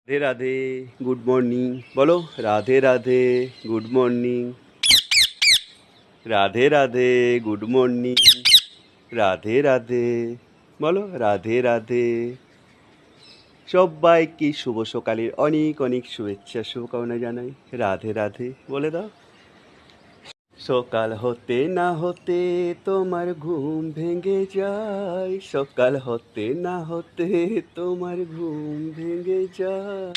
Radhe Radhe, good morning. বলো Radhe Radhe, good morning. Radhe Radhe, good morning. Radhe Radhe, বলো রাধে রাধে। সবাইকে শুভ সকালের অনেক অনেক শুভেচ্ছা শুভকামনা জানাই। রাধে রাধে বলে দাও। সকাল হতে না হতে তোমার ঘুম ভেঙে যায়, সকাল হতে না হতে তোমার ঘুম ভেঙে যায়।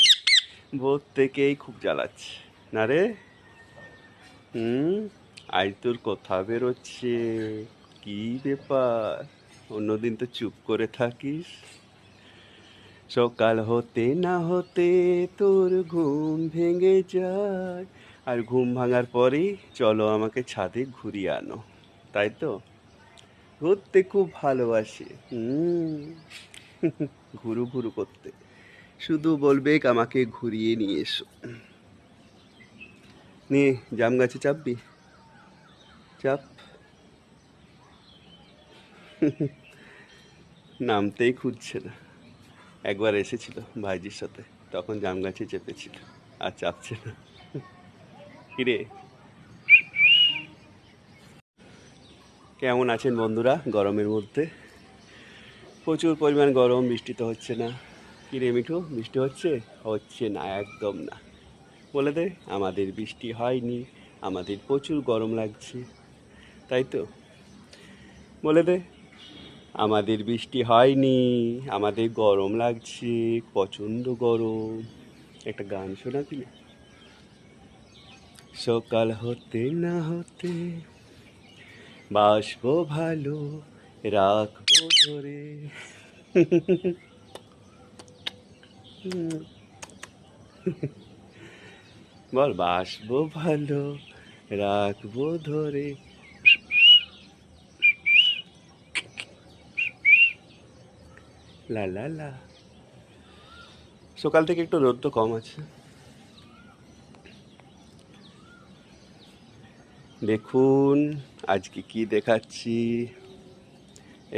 ভোর থেকেই খুব জ্বালাচ্ছে না রে। আজ তোর কথা বেরোচ্ছে, কি ব্যাপার? অন্যদিন তো চুপ করে থাকিস। সকাল হতে না হতে তোর ঘুম ভেঙে যায়, আর ঘুম ভাঙার পরেই চলো আমাকে ছাদে ঘুরিয়ে আনো, তাই তো? ঘুরতে খুব ভালোবাসে। ঘুরু ঘুরু করতে শুধু বলবে আমাকে ঘুরিয়ে নিয়ে এসো। নে জাম গাছে চাপবি? চাপ। নামতেই খুঁজছে না। একবার এসেছিল ভাইজির সাথে, তখন জাম গাছে চেপেছিল, আর চাপছে না। কিরে, কেমন আছেন বন্ধুরা গরমের মধ্যে? প্রচুর পরিমাণ গরম, বৃষ্টি তো হচ্ছে না। কিরে মিঠু, বৃষ্টি হচ্ছে? হচ্ছে না, একদম না। বলে দে আমাদের বৃষ্টি হয়নি, আমাদের প্রচুর গরম লাগছে, তাই তো? বলে দে আমাদের বৃষ্টি হয়নি, আমাদের গরম লাগছে, প্রচণ্ড গরম। একটা গান শোনাবি না? সকাল হতে না হতে বাসবো ভালো, রাখবো ধরে। বল, বাসবো ভালো, রাখবো ধরে। লা লা লা। সকাল থেকে একটু রোদ তো কম আছে। দেখুন আজকে কি দেখাচ্ছি।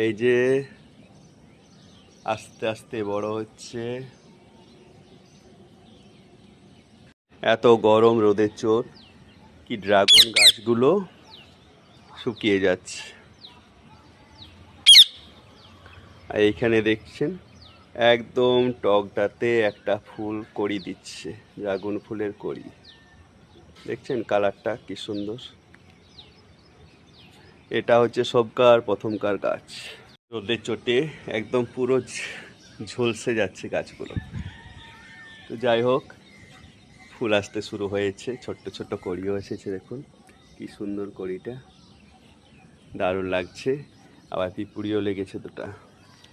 এই যে আস্তে আস্তে বড় হচ্ছে, এত গরম রোদের চোট কি ড্রাগন গাছগুলো শুকিয়ে যাচ্ছে। আর এইখানে দেখছেন একদম টগটাতে একটা ফুল কড়ি দিচ্ছে, ড্রাগন ফুলের কড়ি। দেখছেন কালারটা কি সুন্দর। এটা হচ্ছে সবকার প্রথমকার গাছ। রোদের চোটে একদম পুরো ঝলসে যাচ্ছে গাছগুলো। তো যাই হোক, ফুল আসতে শুরু হয়েছে, ছোট্ট ছোট্ট কড়িও এসেছে। দেখুন কি সুন্দর কড়িটা, দারুণ লাগছে। আবার পিপুড়িও লেগেছে দুটা।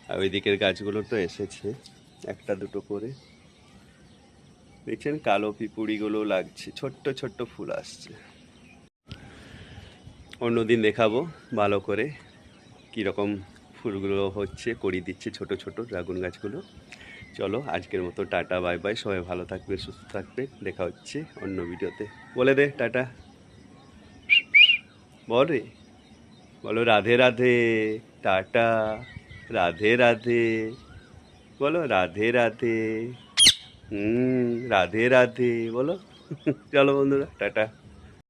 আর ওই দিকের গাছগুলো তো এসেছে একটা দুটো করে। দেখছেন কালো পিপুড়িগুলো লাগছে, ছোট্ট ছোট্ট ফুল আসছে। অন্যদিন দেখাবো ভালো করে কীরকম ফুলগুলো হচ্ছে, কড়ি দিচ্ছে ছোট ছোট ড্রাগন গাছগুলো। চলো আজকের মতো টাটা, বাই বাই। সবাই ভালো থাকবে, সুস্থ থাকবে। দেখা হচ্ছে অন্য ভিডিওতে। বলে দে টাটা। বল রে, বলো রাধে রাধে, টাটা। রাধে রাধে, বলো রাধে রাধে। রাধে রাধে বলো। চলো বন্ধুরা, টাটা।